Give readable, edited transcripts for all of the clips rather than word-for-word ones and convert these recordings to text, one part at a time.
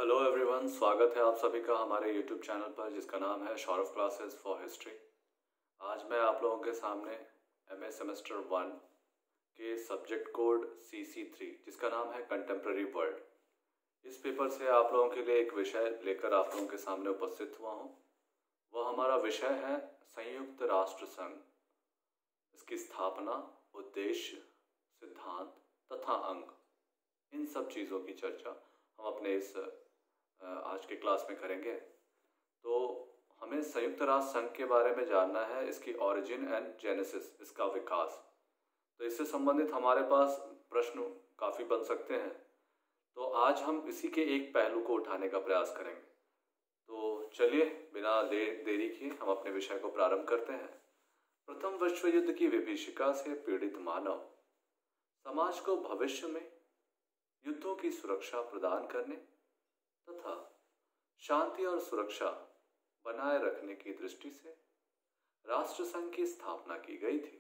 Hello everyone, स्वागत है आप सभी का हमारे यूट्यूब चैनल पर जिसका नाम है सौरभ क्लासेस फॉर हिस्ट्री। आज मैं आप लोगों के सामने एमए सेमेस्टर 1 के सब्जेक्ट कोड CC3 जिसका नाम है कंटेम्प्रेरी वर्ल्ड, इस पेपर से आप लोगों के लिए एक विषय लेकर आप लोगों के सामने उपस्थित हुआ हूँ। वह हमारा विषय है संयुक्त राष्ट्र संघ, इसकी स्थापना, उद्देश्य, सिद्धांत तथा अंग, इन सब चीज़ों की चर्चा हम अपने इस आज के क्लास में करेंगे। तो हमें संयुक्त राष्ट्र संघ के बारे में जानना है, इसकी ओरिजिन एंड जेनेसिस, इसका विकास। तो इससे संबंधित हमारे पास प्रश्न काफ़ी बन सकते हैं, तो आज हम इसी के एक पहलू को उठाने का प्रयास करेंगे। तो चलिए बिना देरी किए हम अपने विषय को प्रारंभ करते हैं। प्रथम विश्व युद्ध की विभीषिका से पीड़ित मानव समाज को भविष्य में युद्धों की सुरक्षा प्रदान करने तथा शांति और सुरक्षा बनाए रखने की दृष्टि से राष्ट्रसंघ की स्थापना की गई थी,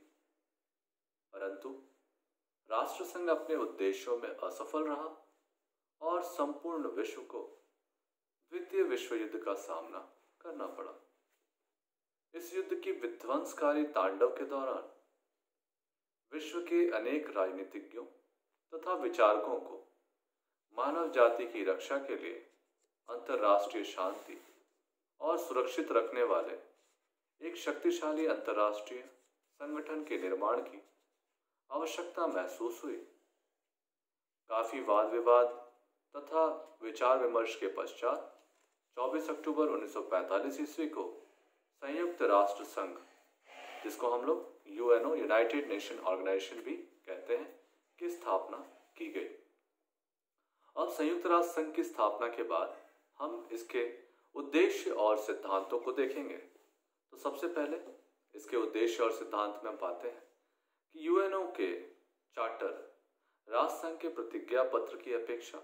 परंतु राष्ट्रसंघ अपने उद्देश्यों में असफल रहा और संपूर्ण विश्व को द्वितीय विश्व युद्ध का सामना करना पड़ा। इस युद्ध की विध्वंसकारी तांडव के दौरान विश्व के अनेक राजनीतिज्ञों तथा विचारकों को मानव जाति की रक्षा के लिए अंतर्राष्ट्रीय शांति और सुरक्षित रखने वाले एक शक्तिशाली अंतर्राष्ट्रीय संगठन के निर्माण की आवश्यकता महसूस हुई। काफी वाद विवाद तथा विचार विमर्श के पश्चात 24 अक्टूबर 1945 ईस्वी को संयुक्त राष्ट्र संघ, जिसको हम लोग UNO यूनाइटेड नेशन ऑर्गेनाइजेशन भी कहते हैं, की स्थापना की गई। अब संयुक्त राष्ट्र संघ की स्थापना के बाद हम इसके उद्देश्य और सिद्धांतों को देखेंगे। तो सबसे पहले इसके उद्देश्य और सिद्धांत में हम पाते हैं कि UNO के चार्टर राष्ट्र संघ के प्रतिज्ञा पत्र की अपेक्षा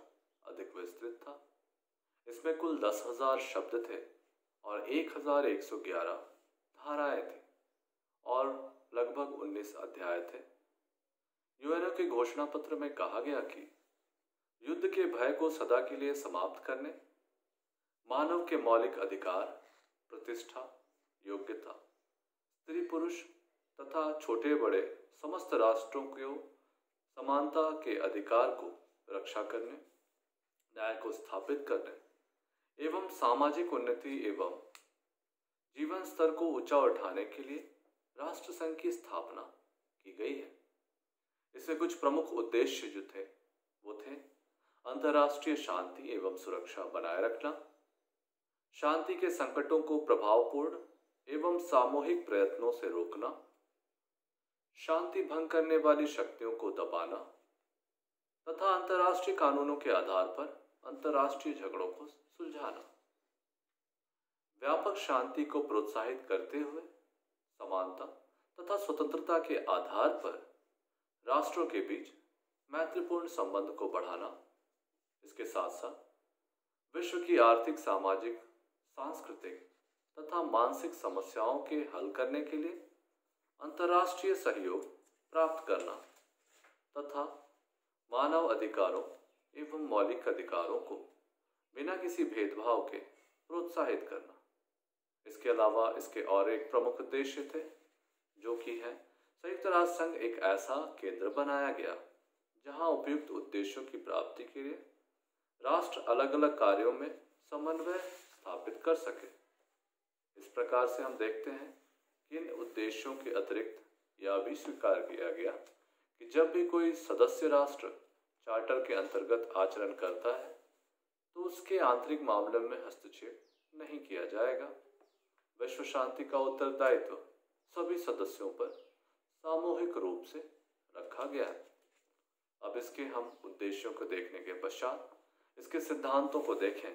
अधिक विस्तृत था। इसमें कुल 10,000 शब्द थे और 1,111 धाराएं थी और लगभग 19 अध्याय थे। UNO के घोषणा पत्र में कहा गया कि युद्ध के भय को सदा के लिए समाप्त करने, मानव के मौलिक अधिकार, प्रतिष्ठा, योग्यता, स्त्री पुरुष तथा छोटे बड़े समस्त राष्ट्रों को समानता के अधिकार को रक्षा करने, न्याय को स्थापित करने एवं सामाजिक उन्नति एवं जीवन स्तर को ऊंचा उठाने के लिए राष्ट्रसंघ की स्थापना की गई है। इससे कुछ प्रमुख उद्देश्य जो थे वो थे अंतर्राष्ट्रीय शांति एवं सुरक्षा बनाए रखना, शांति के संकटों को प्रभावपूर्ण एवं सामूहिक प्रयत्नों से रोकना, शांति भंग करने वाली शक्तियों को दबाना तथा अंतर्राष्ट्रीय कानूनों के आधार पर अंतर्राष्ट्रीय झगड़ों को सुलझाना। व्यापक शांति को प्रोत्साहित करते हुए समानता तथा स्वतंत्रता के आधार पर राष्ट्रों के बीच मैत्रीपूर्ण संबंध को बढ़ाना। इसके साथ साथ विश्व की आर्थिक, सामाजिक, सांस्कृतिक तथा मानसिक समस्याओं के हल करने के लिए अंतर्राष्ट्रीय सहयोग प्राप्त करना तथा मानव अधिकारों एवं मौलिक अधिकारों को बिना किसी भेदभाव के प्रोत्साहित करना। इसके अलावा इसके और एक प्रमुख उद्देश्य थे, जो कि है संयुक्त राष्ट्र संघ एक ऐसा केंद्र बनाया गया जहां उपयुक्त उद्देश्यों की प्राप्ति के लिए राष्ट्र अलग अलग कार्यों में समन्वय स्थापित कर सके। इस प्रकार से हम देखते हैं कि इन उद्देश्यों के अतिरिक्त यह भी स्वीकार किया गया कि जब भी कोई सदस्य राष्ट्र चार्टर के अंतर्गत आचरण करता है तो उसके आंतरिक मामलों में हस्तक्षेप नहीं किया जाएगा। विश्व शांति का उत्तरदायित्व सभी सदस्यों पर सामूहिक रूप से रखा गया है। अब इसके हम उद्देश्यों को देखने के पश्चात इसके सिद्धांतों को देखें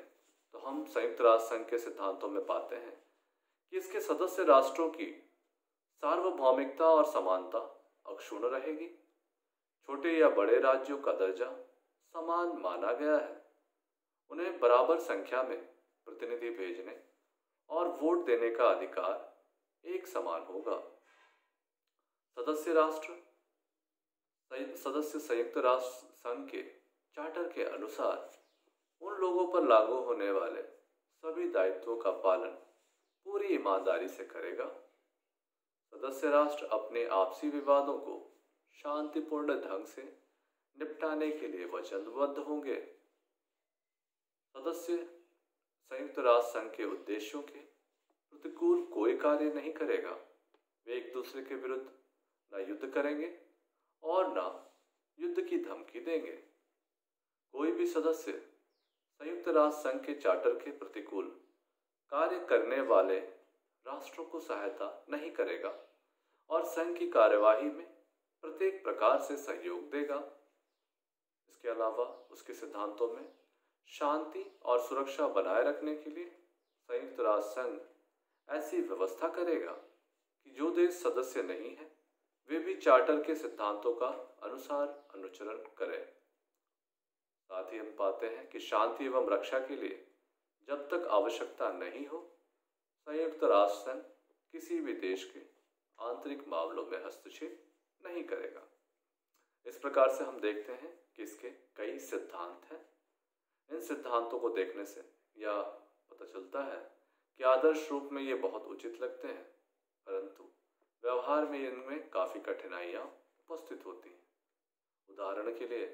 तो हम संयुक्त राष्ट्र संघ के सिद्धांतों में पाते हैं कि इसके सदस्य राष्ट्रों की सार्वभौमिकता और समानता अक्षुण्ण रहेगी। छोटे या बड़े राज्यों का दर्जा समान माना गया है। उन्हें बराबर संख्या में प्रतिनिधि भेजने और वोट देने का अधिकार एक समान होगा। सदस्य संयुक्त राष्ट्र संघ के चार्टर के अनुसार उन लोगों पर लागू होने वाले सभी दायित्वों का पालन पूरी ईमानदारी से करेगा। सदस्य राष्ट्र अपने आपसी विवादों को शांतिपूर्ण ढंग से निपटाने के लिए वचनबद्ध होंगे। सदस्य संयुक्त राष्ट्र संघ के उद्देश्यों के प्रतिकूल कोई कार्य नहीं करेगा। वे एक दूसरे के विरुद्ध न युद्ध करेंगे और न युद्ध की धमकी देंगे। कोई भी सदस्य संयुक्त राष्ट्र संघ के चार्टर के प्रतिकूल कार्य करने वाले राष्ट्रों को सहायता नहीं करेगा और संघ की कार्यवाही में प्रत्येक प्रकार से सहयोग देगा। इसके अलावा उसके सिद्धांतों में शांति और सुरक्षा बनाए रखने के लिए संयुक्त राष्ट्र संघ ऐसी व्यवस्था करेगा कि जो देश सदस्य नहीं है वे भी चार्टर के सिद्धांतों का अनुसार अनुचरण करें। साथ ही हम पाते हैं कि शांति एवं रक्षा के लिए जब तक आवश्यकता नहीं हो संयुक्त राष्ट्र संघ किसी भी देश के आंतरिक मामलों में हस्तक्षेप नहीं करेगा। इस प्रकार से हम देखते हैं कि इसके कई सिद्धांत हैं। इन सिद्धांतों को देखने से यह पता चलता है कि आदर्श रूप में ये बहुत उचित लगते हैं, परंतु व्यवहार में इनमें काफ़ी कठिनाइयाँ उपस्थित होती हैं। उदाहरण के लिए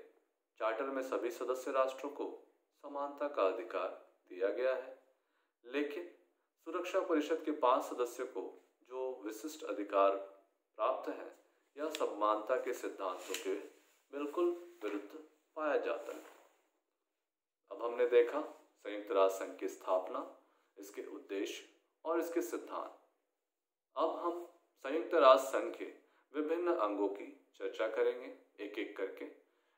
चार्टर में सभी सदस्य राष्ट्रों को समानता का अधिकार दिया गया है, लेकिन सुरक्षा परिषद के 5 सदस्यों को जो विशिष्ट अधिकार प्राप्त हैं यह समानता के सिद्धांतों के बिल्कुल विरुद्ध पाया जाता है। अब हमने देखा संयुक्त राष्ट्र संघ की स्थापना, इसके उद्देश्य और इसके सिद्धांत। अब हम संयुक्त राष्ट्र संघ के विभिन्न अंगों की चर्चा करेंगे एक एक करके।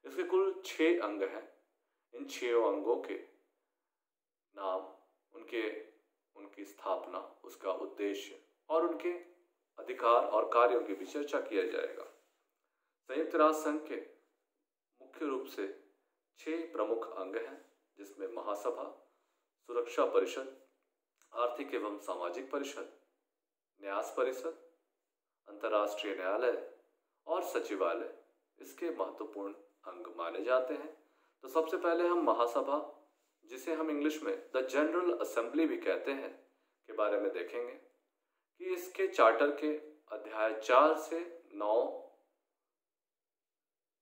इसके कुल 6 अंग हैं। इन 6 अंगों के नाम, उनकी स्थापना, उसका उद्देश्य और उनके अधिकार और कार्यों की भी चर्चा किया जाएगा। संयुक्त राष्ट्र संघ के मुख्य रूप से 6 प्रमुख अंग हैं, जिसमें महासभा, सुरक्षा परिषद, आर्थिक एवं सामाजिक परिषद, न्यास परिषद, अंतर्राष्ट्रीय न्यायालय और सचिवालय इसके महत्वपूर्ण अंग माने जाते हैं। तो सबसे पहले हम महासभा, जिसे हम इंग्लिश में द जनरल असेंबली भी कहते हैं, के बारे में देखेंगे कि इसके चार्टर के अध्याय 4 से 9,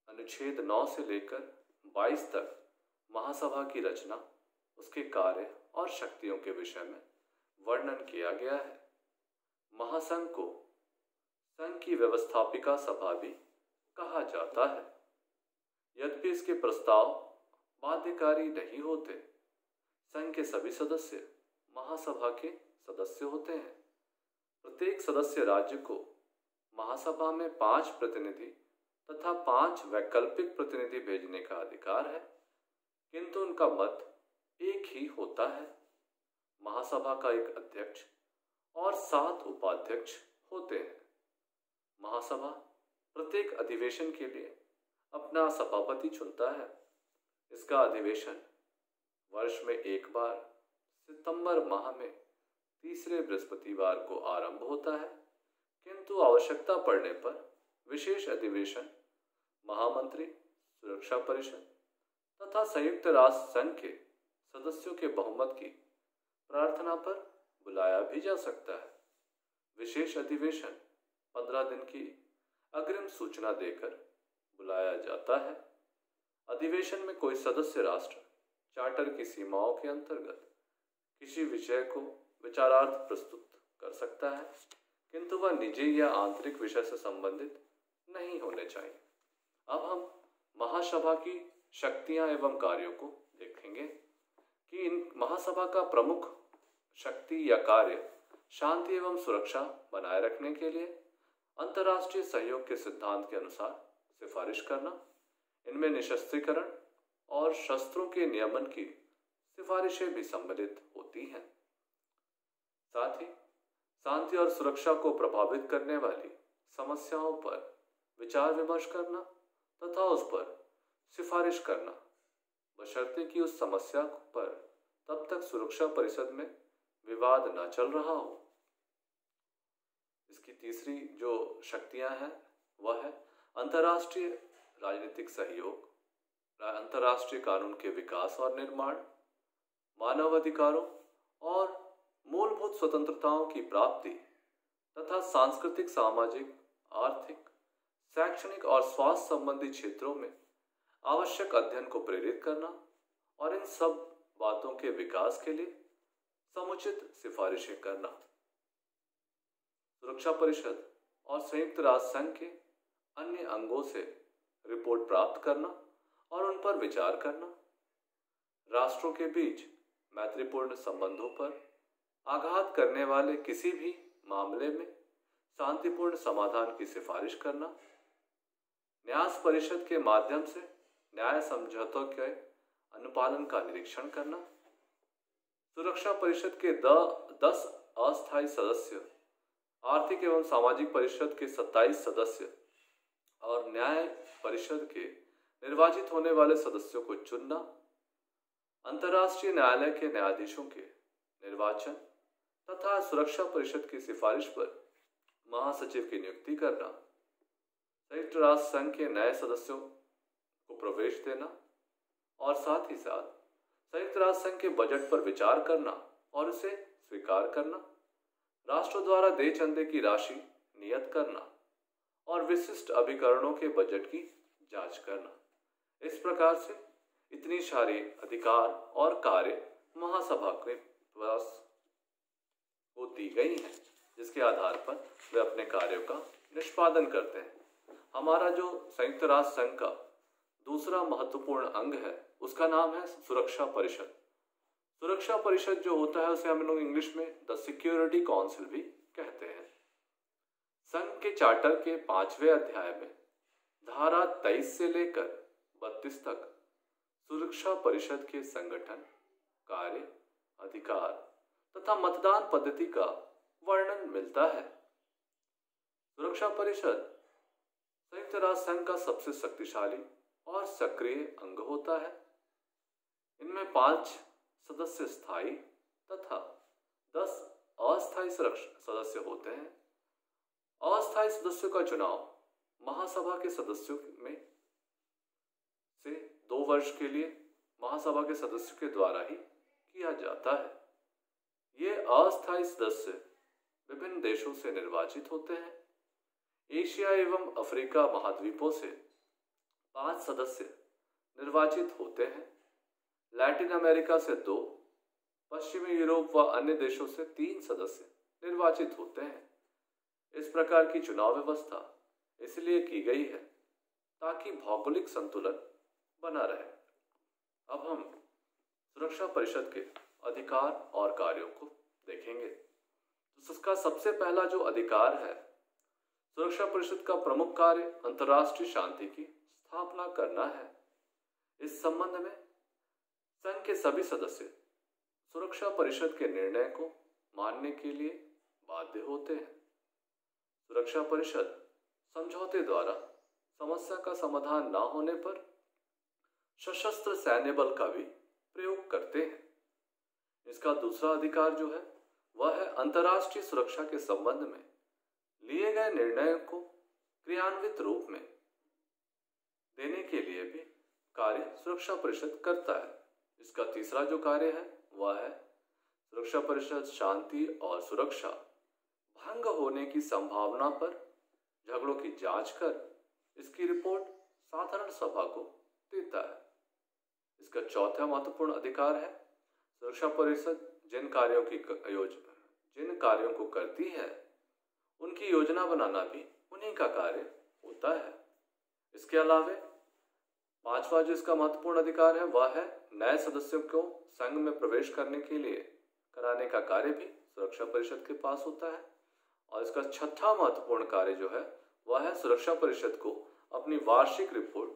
अनुच्छेद 9 से लेकर 22 तक महासभा की रचना, उसके कार्य और शक्तियों के विषय में वर्णन किया गया है। महासंघ को संघ की व्यवस्थापिका सभा भी कहा जाता है। यद्यपि इसके प्रस्ताव बाध्यकारी नहीं होते, संघ के सभी सदस्य महासभा के सदस्य होते हैं। प्रत्येक सदस्य राज्य को महासभा में 5 प्रतिनिधि तथा 5 वैकल्पिक प्रतिनिधि भेजने का अधिकार है, किंतु उनका मत एक ही होता है। महासभा का एक अध्यक्ष और 7 उपाध्यक्ष होते हैं। महासभा प्रत्येक अधिवेशन के लिए अपना सभापति चुनता है। इसका अधिवेशन वर्ष में एक बार सितंबर माह में तीसरे बृहस्पतिवार को आरंभ होता है, किंतु आवश्यकता पड़ने पर विशेष अधिवेशन महामंत्री, सुरक्षा परिषद तथा संयुक्त राष्ट्र संघ के सदस्यों के बहुमत की प्रार्थना पर बुलाया भी जा सकता है। विशेष अधिवेशन 15 दिन की अग्रिम सूचना देकर बुलाया जाता है। अधिवेशन में कोई सदस्य राष्ट्र चार्टर की सीमाओं के अंतर्गत किसी विषय को विचारार्थ प्रस्तुत कर सकता है, किंतु वह निजी या आंतरिक विषय से संबंधित नहीं होने चाहिए। अब हम महासभा की शक्तियां एवं कार्यों को देखेंगे कि इन महासभा का प्रमुख शक्ति या कार्य शांति एवं सुरक्षा बनाए रखने के लिए अंतर्राष्ट्रीय सहयोग के सिद्धांत के अनुसार सिफारिश करना, इनमें निशस्त्रीकरण और शस्त्रों के नियमन की सिफारिशें भी सम्मिलित होती हैं। साथ ही शांति और सुरक्षा को प्रभावित करने वाली समस्याओं पर विचार विमर्श करना तथा उस पर सिफारिश करना, बशर्ते कि उस समस्या पर तब तक सुरक्षा परिषद में विवाद न चल रहा हो। इसकी तीसरी जो शक्तियां हैं वह है अंतर्राष्ट्रीय राजनीतिक सहयोग, अंतर्राष्ट्रीय कानून के विकास और निर्माण, मानव अधिकारों और मूलभूत स्वतंत्रताओं की प्राप्ति तथा सांस्कृतिक, सामाजिक, आर्थिक, शैक्षणिक और स्वास्थ्य संबंधी क्षेत्रों में आवश्यक अध्ययन को प्रेरित करना और इन सब बातों के विकास के लिए समुचित सिफारिशें करना। सुरक्षा परिषद और संयुक्त राष्ट्र संघ के अन्य अंगों से रिपोर्ट प्राप्त करना और उन पर विचार करना, राष्ट्रों के बीच मैत्रीपूर्ण संबंधों पर आघात करने वाले किसी भी मामले में शांतिपूर्ण समाधान की सिफारिश करना, न्यास परिषद के माध्यम से न्याय समझौतों के अनुपालन का निरीक्षण करना, सुरक्षा परिषद के 10 अस्थायी सदस्य, आर्थिक एवं सामाजिक परिषद के 27 सदस्य और न्याय परिषद के निर्वाचित होने वाले सदस्यों को चुनना, अंतर्राष्ट्रीय न्यायालय के न्यायाधीशों के निर्वाचन तथा सुरक्षा परिषद की सिफारिश पर महासचिव की नियुक्ति करना, संयुक्त राष्ट्र संघ के नए सदस्यों को प्रवेश देना और साथ ही साथ संयुक्त राष्ट्र संघ के बजट पर विचार करना और उसे स्वीकार करना, राष्ट्रों द्वारा देय चंदे की राशि नियत करना और विशिष्ट अभिकरणों के बजट की जांच करना। इस प्रकार से इतनी सारी अधिकार और कार्य महासभा के पास को दी गई हैं, जिसके आधार पर वे अपने कार्यों का निष्पादन करते हैं। हमारा जो संयुक्त राष्ट्र संघ का दूसरा महत्वपूर्ण अंग है उसका नाम है सुरक्षा परिषद। सुरक्षा परिषद जो होता है उसे हम लोग इंग्लिश में द सिक्योरिटी काउंसिल भी कहते हैं। संघ के चार्टर के 5वें अध्याय में धारा 23 से लेकर 32 तक सुरक्षा परिषद के संगठन, कार्य, अधिकार तथा मतदान पद्धति का वर्णन मिलता है। सुरक्षा परिषद संयुक्त राष्ट्र संघ का सबसे शक्तिशाली और सक्रिय अंग होता है। इनमें 5 सदस्य स्थायी तथा 10 अस्थायी सदस्य होते हैं। अस्थायी सदस्यों का चुनाव महासभा के सदस्यों में से 2 वर्ष के लिए महासभा के सदस्यों के द्वारा ही किया जाता है। ये अस्थायी सदस्य विभिन्न देशों से निर्वाचित होते हैं। एशिया एवं अफ्रीका महाद्वीपों से 5 सदस्य निर्वाचित होते हैं। लैटिन अमेरिका से 2, पश्चिमी यूरोप व अन्य देशों से 3 सदस्य निर्वाचित होते हैं। इस प्रकार की चुनाव व्यवस्था इसलिए की गई है ताकि भौगोलिक संतुलन बना रहे। अब हम सुरक्षा परिषद के अधिकार और कार्यों को देखेंगे। तो इसका सबसे पहला जो अधिकार है, सुरक्षा परिषद का प्रमुख कार्य अंतर्राष्ट्रीय शांति की स्थापना करना है। इस संबंध में संघ के सभी सदस्य सुरक्षा परिषद के निर्णय को मानने के लिए बाध्य होते हैं। सुरक्षा परिषद समझौते द्वारा समस्या का समाधान न होने पर सशस्त्र सैन्य बल का भी प्रयोग करते हैं। इसका दूसरा अधिकार जो है वह है अंतर्राष्ट्रीय सुरक्षा के संबंध में लिए गए निर्णयों को क्रियान्वित रूप में देने के लिए भी कार्य सुरक्षा परिषद करता है। इसका तीसरा जो कार्य है वह है सुरक्षा परिषद शांति और सुरक्षा भंग होने की संभावना पर झगड़ों की जांच कर इसकी रिपोर्ट साधारण सभा को देता है। इसका चौथा महत्वपूर्ण अधिकार है सुरक्षा परिषद जिन कार्यों को करती है उनकी योजना बनाना भी उन्हीं का कार्य होता है। इसके अलावा 5वां जो इसका महत्वपूर्ण अधिकार है वह है नए सदस्यों को संघ में प्रवेश करने के लिए कराने का कार्य भी सुरक्षा परिषद के पास होता है। और इसका 6वां महत्वपूर्ण कार्य जो है वह है सुरक्षा परिषद को अपनी वार्षिक रिपोर्ट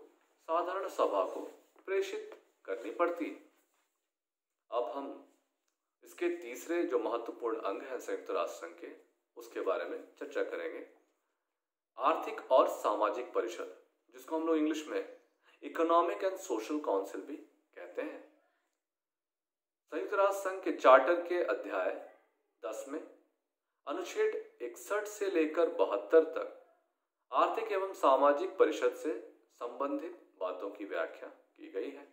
साधारण सभा को प्रेषित करनी पड़ती। अब हम इसके तीसरे जो महत्वपूर्ण अंग है संयुक्त राष्ट्र संघ के उसके बारे में चर्चा करेंगे। आर्थिक और सामाजिक परिषद, जिसको हम लोग इंग्लिश में इकोनॉमिक एंड सोशल काउंसिल भी कहते हैं। संयुक्त राष्ट्र संघ के चार्टर के अध्याय 10 में अनुच्छेद 61 से लेकर 72 तक आर्थिक एवं सामाजिक परिषद से संबंधित बातों की व्याख्या की गई है।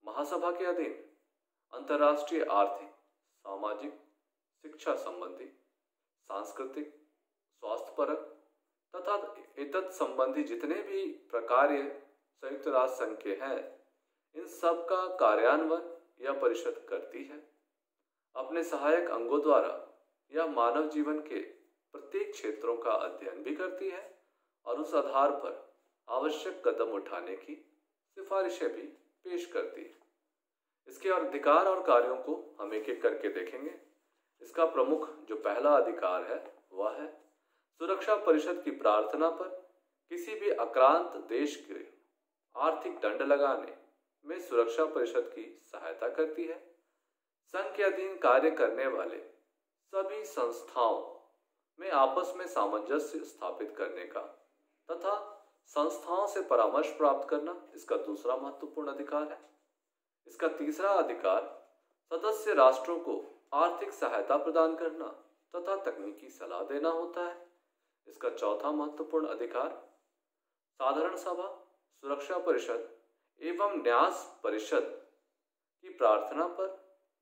महासभा के अधीन अंतर्राष्ट्रीय आर्थिक, सामाजिक, शिक्षा संबंधी, सांस्कृतिक, स्वास्थ्य परक तथा एतत् संबंधी जितने भी प्रकार्य संयुक्त राष्ट्र संघ के हैं, इन सब का कार्यान्वयन यह परिषद करती है। अपने सहायक अंगों द्वारा यह मानव जीवन के प्रत्येक क्षेत्रों का अध्ययन भी करती है और उस आधार पर आवश्यक कदम उठाने की सिफारिशें भी पेश करती है। इसके अधिकार और कार्यों को हम एक एक करके देखेंगे। इसका प्रमुख जो पहला अधिकार है वह है सुरक्षा परिषद की प्रार्थना पर किसी भी आक्रांत देश के आर्थिक दंड लगाने में सुरक्षा परिषद की सहायता करती है। संघ के अधीन कार्य करने वाले सभी संस्थाओं में आपस में सामंजस्य स्थापित करने का तथा संस्थाओं से परामर्श प्राप्त करना इसका दूसरा महत्वपूर्ण अधिकार है। इसका तीसरा अधिकार सदस्य राष्ट्रों को आर्थिक सहायता प्रदान करना तथा तकनीकी सलाह देना होता है। इसका चौथा महत्वपूर्ण अधिकार साधारण सभा, सुरक्षा परिषद एवं न्यास परिषद की प्रार्थना पर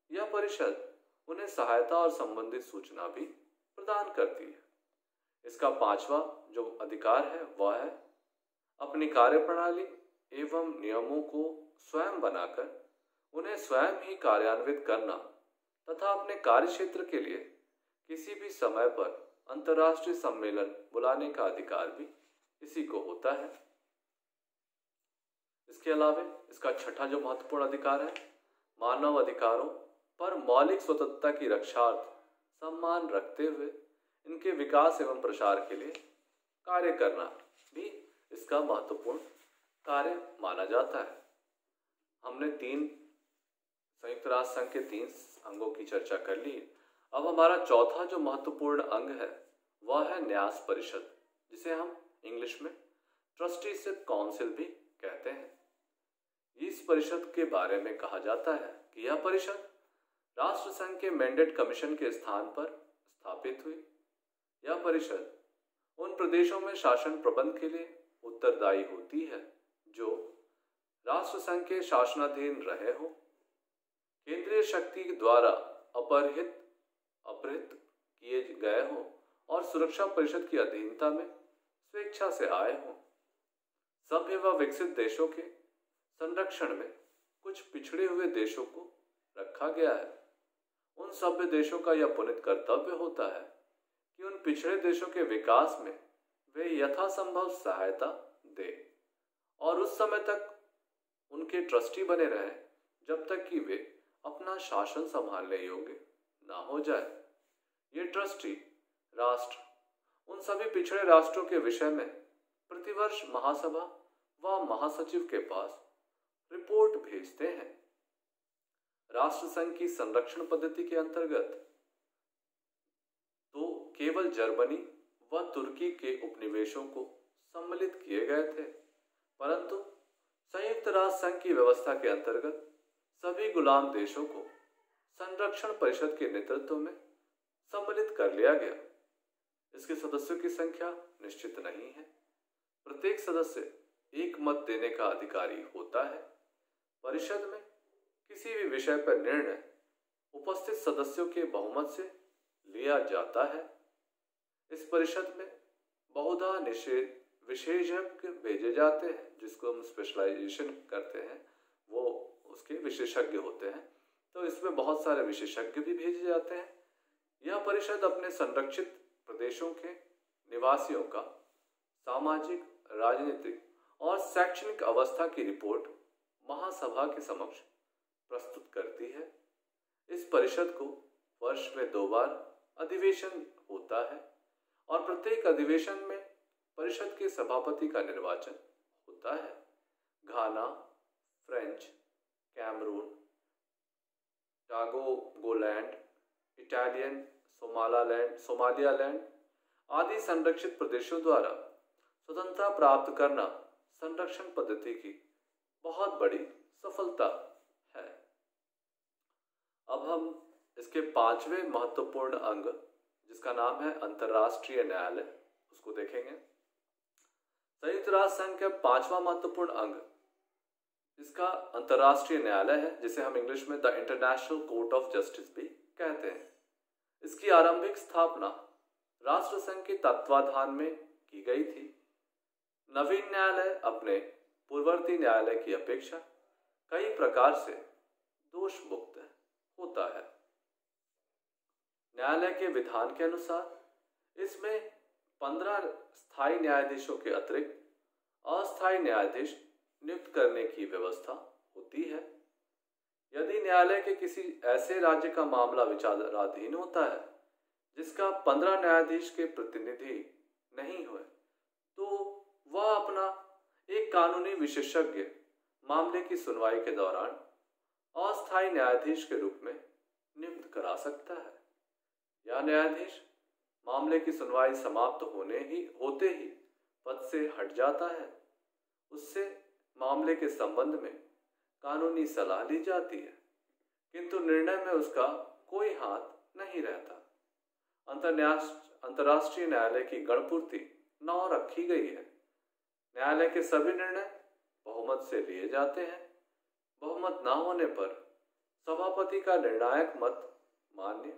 यह परिषद उन्हें सहायता और संबंधित सूचना भी प्रदान करती है। इसका पांचवा जो अधिकार है वह है अपनी कार्यप्रणाली एवं नियमों को स्वयं बनाकर उन्हें स्वयं ही कार्यान्वित करना तथा अपने कार्य क्षेत्र के लिए किसी भी समय पर अंतर्राष्ट्रीय सम्मेलन बुलाने का अधिकार भी इसी को होता है। इसके अलावा इसका छठा जो महत्वपूर्ण अधिकार है मानव अधिकारों पर मौलिक स्वतंत्रता की रक्षार्थ सम्मान रखते हुए इनके विकास एवं प्रसार के लिए कार्य करना भी इसका महत्वपूर्ण कार्य माना जाता है। हमने संयुक्त राष्ट्र संघ के 3 अंगों की चर्चा कर ली। अब हमारा चौथा जो महत्वपूर्ण अंग है वह है न्यास परिषद, जिसे हम इंग्लिश में ट्रस्टीशिप काउंसिल भी कहते हैं। इस परिषद के बारे में कहा जाता है कि यह परिषद राष्ट्र संघ के मैंडेट कमीशन के स्थान पर स्थापित हुई। यह परिषद उन प्रदेशों में शासन प्रबंध के लिए उत्तरदायी होती है जो राष्ट्र संघ के शासनाधीन रहे हो, केंद्रीय शक्ति द्वारा अपहृत किए गए हो और सुरक्षा परिषद की अधीनता में स्वेच्छा से आए हो। सभ्य व विकसित देशों के संरक्षण में कुछ पिछड़े हुए देशों को रखा गया है। उन सभ्य देशों का यह पुनित कर्तव्य होता है कि उन पिछड़े देशों के विकास में वे यथासंभव सहायता दे और उस समय तक उनके ट्रस्टी बने रहें जब तक कि वे अपना शासन संभालने योग्य ना हो जाए। ये ट्रस्टी राष्ट्र उन सभी पिछड़े राष्ट्रों के विषय में प्रतिवर्ष महासभा व महासचिव के पास रिपोर्ट भेजते हैं। राष्ट्र संघ की संरक्षण पद्धति के अंतर्गत तो केवल जर्मनी व तुर्की के उपनिवेशों को सम्मिलित किए गए थे, परंतु संयुक्त राष्ट्र संघ की व्यवस्था के अंतर्गत सभी गुलाम देशों को संरक्षण परिषद के नेतृत्व में सम्मिलित कर लिया गया। इसके सदस्यों की संख्या निश्चित नहीं है। प्रत्येक सदस्य एक मत देने का अधिकारी होता है। परिषद में किसी भी विषय पर निर्णय उपस्थित सदस्यों के बहुमत से लिया जाता है। इस परिषद में बहुधा विशेषज्ञ भेजे जाते हैं, जिसको हम स्पेशलाइजेशन करते हैं, वो उसके विशेषज्ञ होते हैं। तो इसमें बहुत सारे विशेषज्ञ भी भेजे जाते हैं। यह परिषद अपने संरक्षित प्रदेशों के निवासियों का सामाजिक, राजनीतिक और शैक्षणिक अवस्था की रिपोर्ट महासभा के समक्ष प्रस्तुत करती है। इस परिषद को वर्ष में 2 बार अधिवेशन होता है और प्रत्येक अधिवेशन में परिषद के सभापति का निर्वाचन होता है। घाना, फ्रेंच, कैमरून, टागोगोलैंड, इटालियन, सोमालियालैंड आदि संरक्षित प्रदेशों द्वारा स्वतंत्रता प्राप्त करना संरक्षण पद्धति की बहुत बड़ी सफलता है। अब हम इसके 5वें महत्वपूर्ण अंग, जिसका नाम है अंतर्राष्ट्रीय न्यायालय, उसको देखेंगे। संयुक्त राष्ट्र संघ का 5वां महत्वपूर्ण अंग इसका अंतर्राष्ट्रीय न्यायालय है, जिसे हम इंग्लिश में the international court of justice भी कहते हैं। इसकी आरंभिक स्थापना राष्ट्र संघ के तत्वाधान में की गई थी। नवीन न्यायालय अपने पूर्ववर्ती न्यायालय की अपेक्षा कई प्रकार से दोष मुक्त होता है। न्यायालय के विधान के अनुसार इसमें 15 स्थायी न्यायाधीशों के अतिरिक्त अस्थायी न्यायाधीश नियुक्त करने की व्यवस्था होती है। यदि न्यायालय के किसी ऐसे राज्य का मामला विचाराधीन होता है जिसका 15 न्यायाधीश के प्रतिनिधि नहीं हुए, तो वह अपना एक कानूनी विशेषज्ञ मामले की सुनवाई के दौरान अस्थायी न्यायाधीश के रूप में नियुक्त करा सकता है। यह न्यायाधीश मामले की सुनवाई समाप्त होते ही पद से हट जाता है। उससे मामले के संबंध में कानूनी सलाह ली जाती है, किंतु निर्णय में उसका कोई हाथ नहीं रहता। अंतर्राष्ट्रीय न्यायालय की गणपूर्ति 9 रखी गई है। न्यायालय के सभी निर्णय बहुमत से लिए जाते हैं। बहुमत न होने पर सभापति का निर्णायक मत मान्य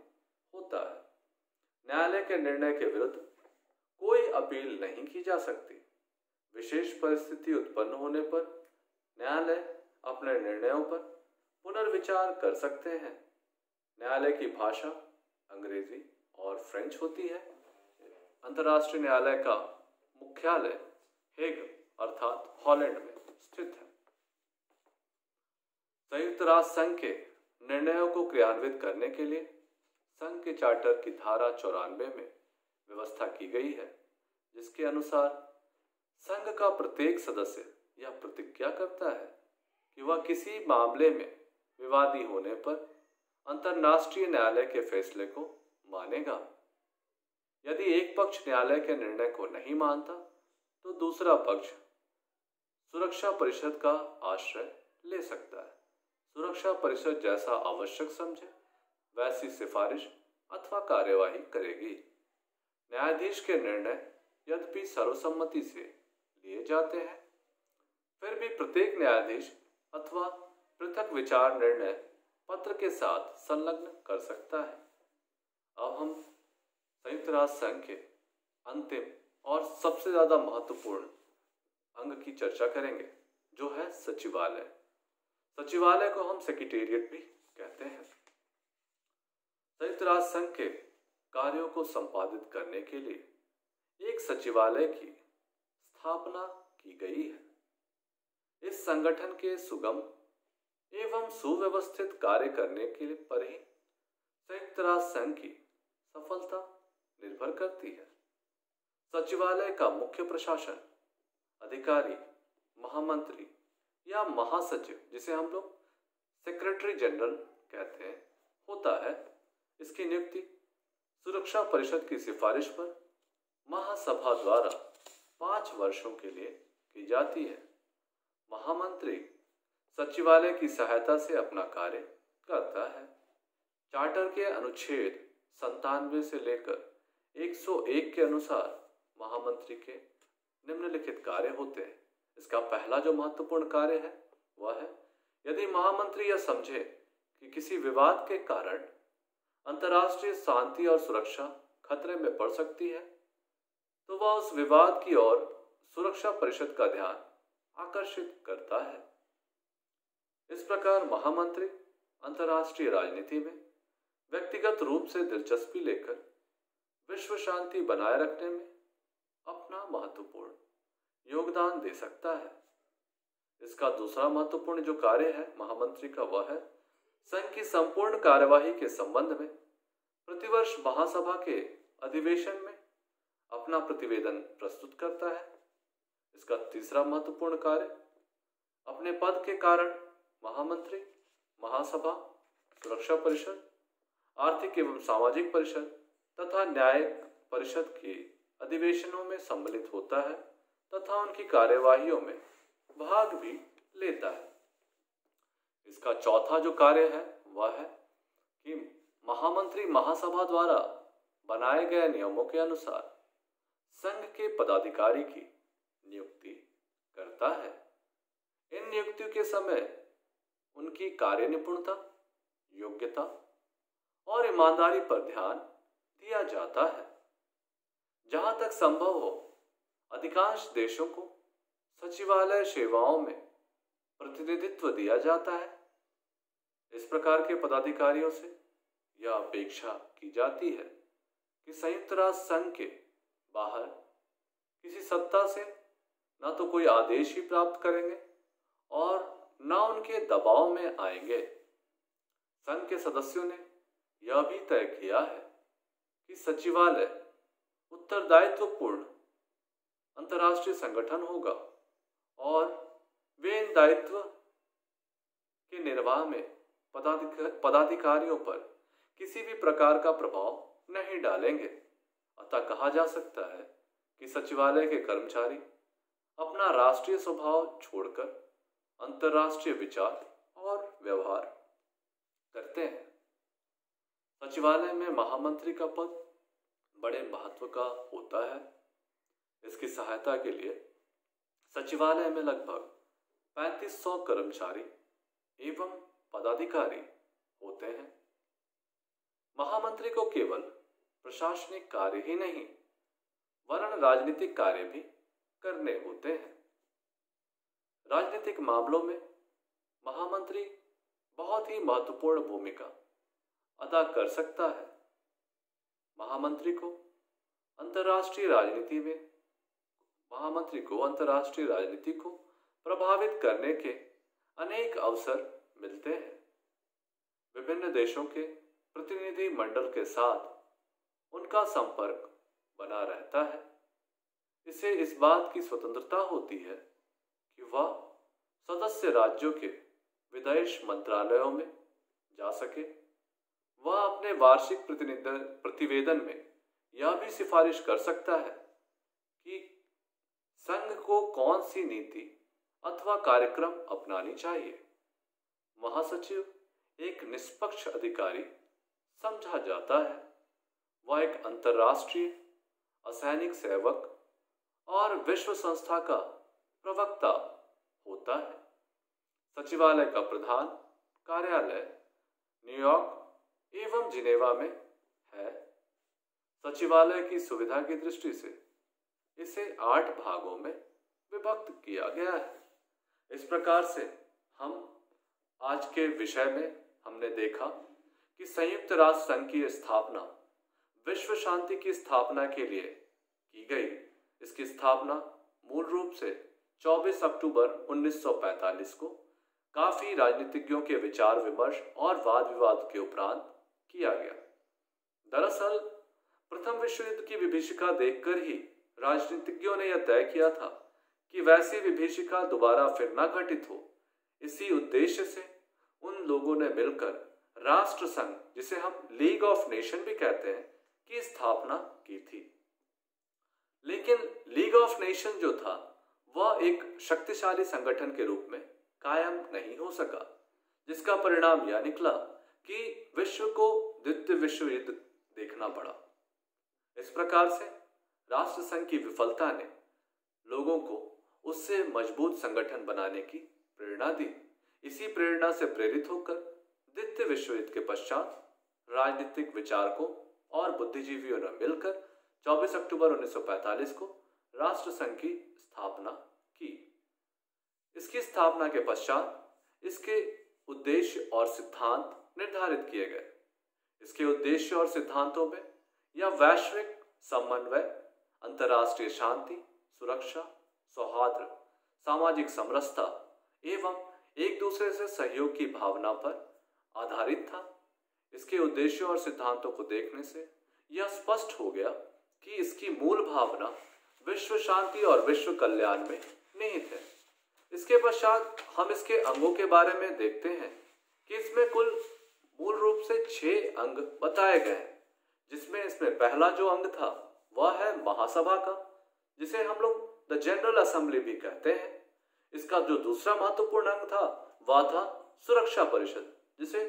होता है। न्यायालय के निर्णय के विरुद्ध कोई अपील नहीं की जा सकती। विशेष परिस्थिति उत्पन्न होने पर न्यायालय अपने निर्णयों पर पुनर्विचार कर सकते हैं। न्यायालय की भाषा अंग्रेजी और फ्रेंच होती है। अंतर्राष्ट्रीय न्यायालय का मुख्यालय हेग अर्थात हॉलैंड में स्थित है। संयुक्त राष्ट्र संघ के निर्णयों को क्रियान्वित करने के लिए संघ के चार्टर की धारा 94 में व्यवस्था की गई है, जिसके अनुसार संघ का प्रत्येक सदस्य यह प्रतिज्ञा करता है कि वह किसी मामले में विवादी होने पर अंतर्राष्ट्रीय न्यायालय के फैसले को मानेगा। यदि एक पक्ष न्यायालय के निर्णय को नहीं मानता, तो दूसरा पक्ष सुरक्षा परिषद का आश्रय ले सकता है। सुरक्षा परिषद जैसा आवश्यक समझे वैसी सिफारिश अथवा कार्यवाही करेगी। न्यायाधीश के निर्णय यद्यपि सर्वसम्मति से लिए जाते हैं, फिर भी प्रत्येक न्यायाधीश अथवा पृथक विचार निर्णय पत्र के साथ संलग्न कर सकता है। अब हम संयुक्त राष्ट्र संघ के अंतिम और सबसे ज्यादा महत्वपूर्ण अंग की चर्चा करेंगे, जो है सचिवालय। सचिवालय को हम सेक्रेटेरिएट भी कहते हैं। संयुक्त राष्ट्र संघ के कार्यों को संपादित करने के लिए एक सचिवालय की स्थापना की गई है। इस संगठन के सुगम एवं सुव्यवस्थित कार्य करने के लिए पर ही संयुक्त राष्ट्र संघ की सफलता निर्भर करती है। सचिवालय का मुख्य प्रशासन अधिकारी महामंत्री या महासचिव, जिसे हम लोग सेक्रेटरी जनरल कहते हैं, होता है। इसकी नियुक्ति सुरक्षा परिषद की सिफारिश पर महासभा द्वारा 5 वर्षों के लिए की जाती है। महामंत्री सचिवालय की सहायता से अपना कार्य करता है। चार्टर के अनुच्छेद 97 से लेकर 101 के अनुसार महामंत्री के निम्नलिखित कार्य होते हैं। इसका पहला जो महत्वपूर्ण कार्य है वह है, यदि महामंत्री यह समझे कि किसी विवाद के कारण अंतर्राष्ट्रीय शांति और सुरक्षा खतरे में पड़ सकती है, तो वह उस विवाद की ओर सुरक्षा परिषद का ध्यान आकर्षित करता है। इस प्रकार महामंत्री अंतर्राष्ट्रीय राजनीति में व्यक्तिगत रूप से दिलचस्पी लेकर विश्व शांति बनाए रखने में अपना महत्वपूर्ण योगदान दे सकता है। इसका दूसरा महत्वपूर्ण जो कार्य है महामंत्री का, वह है संघ की संपूर्ण कार्यवाही के संबंध में प्रतिवर्ष महासभा के अधिवेशन में अपना प्रतिवेदन प्रस्तुत करता है। इसका तीसरा महत्वपूर्ण कार्य, अपने पद के कारण महामंत्री महासभा, सुरक्षा परिषद, आर्थिक एवं सामाजिक परिषद तथा न्यायिक परिषद के अधिवेशनों में सम्मिलित होता है तथा उनकी कार्यवाहियों में भाग भी लेता है। इसका चौथा जो कार्य है वह है कि महामंत्री महासभा द्वारा बनाए गए नियमों के अनुसार संघ के पदाधिकारी की नियुक्ति करता है। इन नियुक्तियों के समय उनकी कार्य निपुणता, योग्यता और ईमानदारी पर ध्यान दिया जाता है। जहां तक संभव हो, अधिकांश देशों को सचिवालय सेवाओं में प्रतिनिधित्व दिया जाता है। इस प्रकार के पदाधिकारियों से यह अपेक्षा की जाती है कि संयुक्त राष्ट्र संघ के बाहर किसी सत्ता से न तो कोई आदेश ही प्राप्त करेंगे और न उनके दबाव में आएंगे। संघ के सदस्यों ने यह भी तय किया है कि सचिवालय उत्तरदायित्वपूर्ण अंतर्राष्ट्रीय संगठन होगा और वे इन दायित्व के निर्वाह में पदाधिकारियों पर किसी भी प्रकार का प्रभाव नहीं डालेंगे। अतः कहा जा सकता है कि सचिवालय के कर्मचारी अपना राष्ट्रीय स्वभाव छोड़कर अंतर्राष्ट्रीय विचार और व्यवहार करते हैं। सचिवालय में महामंत्री का पद बड़े महत्व का होता है। इसकी सहायता के लिए सचिवालय में लगभग 3500 कर्मचारी एवं पदाधिकारी होते हैं। महामंत्री को केवल प्रशासनिक कार्य ही नहीं वरन राजनीतिक कार्य भी करने होते हैं। राजनीतिक मामलों में महामंत्री बहुत ही महत्वपूर्ण भूमिका अदा कर सकता है। महामंत्री को अंतर्राष्ट्रीय राजनीति को प्रभावित करने के अनेक अवसर मिलते हैं। विभिन्न देशों के प्रतिनिधि मंडल के साथ उनका संपर्क बना रहता है। इसे इस बात की स्वतंत्रता होती है कि वह सदस्य राज्यों के विदेश मंत्रालयों में जा सके। वह अपने वार्षिक प्रतिवेदन में यह भी सिफारिश कर सकता है कि संघ को कौन सी नीति अथवा कार्यक्रम अपनानी चाहिए। महासचिव एक निष्पक्ष अधिकारी समझा जाता है। वह एक अंतर्राष्ट्रीय असैनिक सेवक और विश्व संस्था का प्रवक्ता होता है। सचिवालय का प्रधान कार्यालय न्यूयॉर्क एवं जिनेवा में है। सचिवालय की सुविधा की दृष्टि से इसे 8 भागों में विभक्त किया गया है। इस प्रकार से हम आज के विषय में हमने देखा कि संयुक्त राष्ट्र संघ की स्थापना विश्व शांति की स्थापना के लिए की गई। इसकी स्थापना मूल रूप से 24 अक्टूबर 1945 को काफी राजनीतिज्ञों के विचार विमर्श और वाद विवाद के उपरांत किया गया। दरअसल प्रथम विश्व युद्ध की विभीषिका देखकर ही राजनीतिज्ञों ने यह तय किया था कि वैसी विभीषिका दोबारा फिर न घटित हो। इसी उद्देश्य से उन लोगों ने मिलकर राष्ट्र संघ, जिसे हम लीग ऑफ नेशन भी कहते हैं, की स्थापना की थी। लेकिन लीग ऑफ नेशन जो था वह एक शक्तिशाली संगठन के रूप में कायम नहीं हो सका, जिसका परिणाम यह निकला कि विश्व को द्वितीय विश्व युद्ध देखना पड़ा। इस प्रकार से राष्ट्र संघ की विफलता ने लोगों को उससे मजबूत संगठन बनाने की प्रेरणा दी। इसी प्रेरणा से प्रेरित होकर द्वितीय विश्व युद्ध के पश्चात राजनीतिक विचारकों और बुद्धिजीवियों ने मिलकर 24 अक्टूबर 1945 को राष्ट्र संघ की स्थापना की। इसकी स्थापना के पश्चात इसके उद्देश्य और सिद्धांत निर्धारित किए गए। इसके उद्देश्य और सिद्धांतों में यह वैश्विक समन्वय, अंतर्राष्ट्रीय शांति, सुरक्षा, सौहार्द, सामाजिक समरसता एवं एक दूसरे से सहयोग की भावना पर आधारित था। इसके उद्देश्यों और सिद्धांतों को देखने से यह स्पष्ट हो गया कि इसकी मूल भावना विश्व शांति और विश्व कल्याण में निहित है। इसके पश्चात हम इसके अंगों के बारे में देखते हैं कि इसमें कुल मूल रूप से 6 अंग बताए गए हैं, जिसमें इसमें पहला जो अंग था वह है महासभा का, जिसे हम लोग द जनरल असेंबली भी कहते हैं। इसका जो दूसरा महत्वपूर्ण अंग था वह था सुरक्षा परिषद, जिसे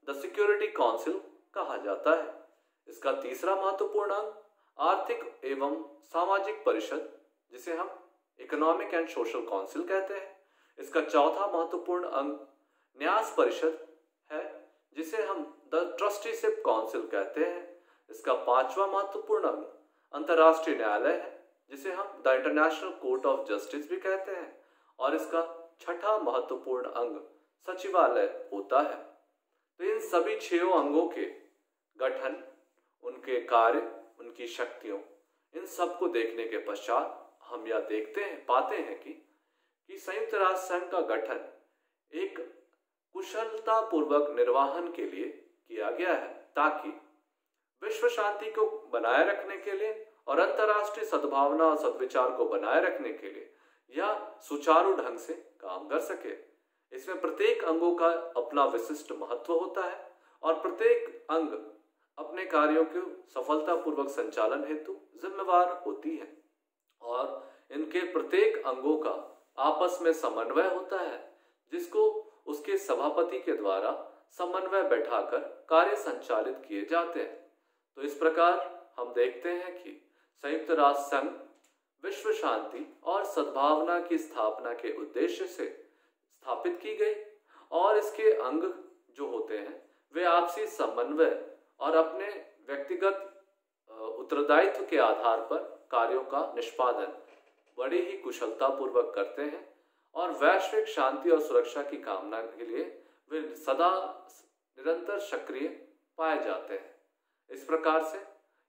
द सिक्योरिटी काउंसिल कहा जाता है। इसका तीसरा महत्वपूर्ण अंग आर्थिक एवं सामाजिक परिषद, जिसे हम इकोनॉमिक एंड सोशल काउंसिल कहते हैं। इसका चौथा महत्वपूर्ण अंग न्यास परिषद है, जिसे हम द ट्रस्टीशिप काउंसिल कहते हैं। इसका पांचवा महत्वपूर्ण अंग अंतर्राष्ट्रीय न्यायालय है, जिसे हम the international court of justice भी कहते हैं। और इसका छठा महत्वपूर्ण अंग सचिवालय होता है। तो इन सभी 6 अंगों के गठन, उनके कार्य, उनकी शक्तियों, इन सब को देखने के पश्चात हम यह पाते हैं कि संयुक्त राष्ट्र संघ का गठन एक कुशलता पूर्वक निर्वहन के लिए किया गया है, ताकि विश्व शांति को बनाए रखने के लिए और अंतर्राष्ट्रीय सद्भावना और सद्विचार को बनाए रखने के लिए यह सुचारू ढंग से काम कर सके। इसमें प्रत्येक अंगों का अपना विशिष्ट महत्व होता है और प्रत्येक अंग अपने कार्यों के सफलतापूर्वक संचालन हेतु जिम्मेवार होती है और इनके प्रत्येक अंगों का आपस में समन्वय होता है, जिसको उसके सभापति के द्वारा समन्वय बैठाकर कार्य संचालित किए जाते हैं। तो इस प्रकार हम देखते हैं कि संयुक्त राष्ट्र संघ विश्व शांति और सद्भावना की स्थापना के उद्देश्य से स्थापित की गई और इसके अंग जो होते हैं वे आपसी समन्वय और अपने व्यक्तिगत उत्तरदायित्व के आधार पर कार्यों का निष्पादन बड़ी ही कुशलता पूर्वक करते हैं और वैश्विक शांति और सुरक्षा की कामना के लिए वे सदा निरंतर सक्रिय पाए जाते हैं। इस प्रकार से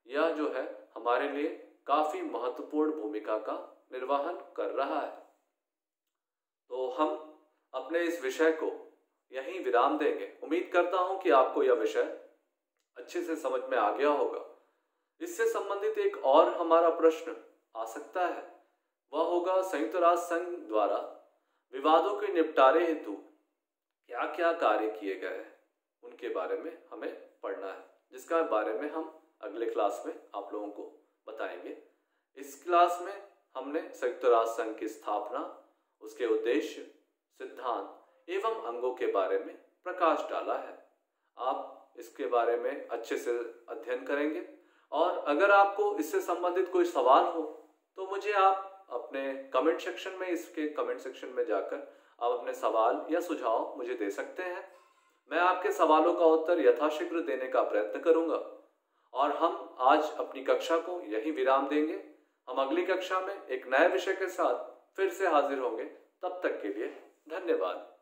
यह जो है हमारे लिए काफी महत्वपूर्ण भूमिका का निर्वहन कर रहा है। तो हम अपने इस विषय को यहीं विराम देंगे। उम्मीद करता हूं कि आपको यह विषय अच्छे से समझ में आ गया होगा। इससे संबंधित एक और हमारा प्रश्न आ सकता है, वह होगा संयुक्त राष्ट्र संघ द्वारा विवादों के निपटारे हेतु क्या क्या कार्य किए गए हैं, उनके बारे में हमें पढ़ना है, जिसका बारे में हम अगले क्लास में आप लोगों को बताएंगे। इस क्लास में हमने संयुक्त राष्ट्र संघ की स्थापना, उसके उद्देश्य, सिद्धांत एवं अंगों के बारे में प्रकाश डाला है। आप इसके बारे में अच्छे से अध्ययन करेंगे और अगर आपको इससे संबंधित कोई सवाल हो तो मुझे आप अपने कमेंट सेक्शन में, इसके कमेंट सेक्शन में जाकर आप अपने सवाल या सुझाव मुझे दे सकते हैं। मैं आपके सवालों का उत्तर यथाशीघ्र देने का प्रयत्न करूंगा और हम आज अपनी कक्षा को यहीं विराम देंगे। हम अगली कक्षा में एक नए विषय के साथ फिर से हाजिर होंगे। तब तक के लिए धन्यवाद।